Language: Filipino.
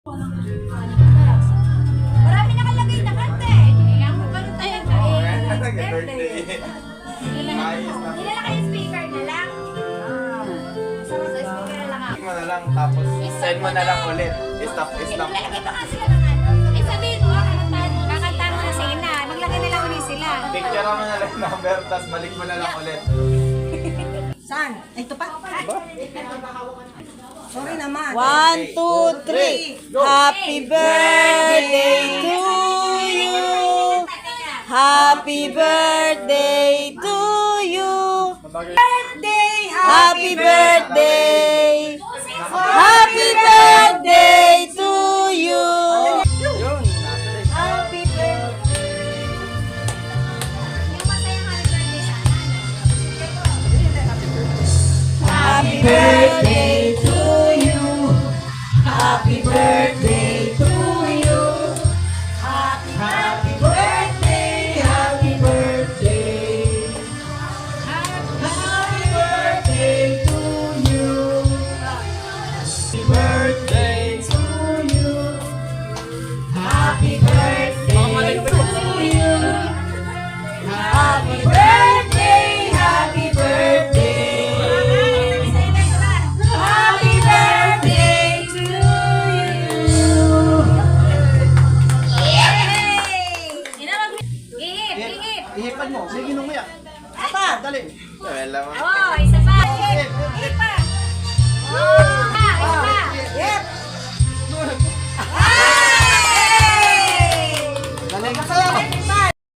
Marami nakalagay na kanta eh. Kaya mo ba rin tayo Birthday. Nilala kayo speaker na lang. Sa speaker na lang ako. Mo na lang, tapos send mo na lang ulit. Stop. Lalagay pa nga sila ng ano. Eh sabihin mo, kakantahan mo na sila. Maglagay na lang ulit sila. Picture mo na lang yung number, tapos balik mo na lang ulit. Saan? Ito pa? Sorry naman. 1, 2, 3. Happy birthday to you. Happy birthday to you. Birthday! Happy birthday. Happy birthday to you. Yun. Happy birthday! Yung masayang happy birthday sana. Happy birthday to you. Happy birthday to you. Happy birthday. Happy birthday. Happy birthday to you. Happy birthday to you. Happy birthday to you. Happy birthday. Happy birthday. Happy birthday to you. Ihip! Ihipan mo. Sige, nung umiyak. Apa? Dali. Wala mo. Oh, isa pa! Ihip pa! Oh! Isa pa! Yep! Ah!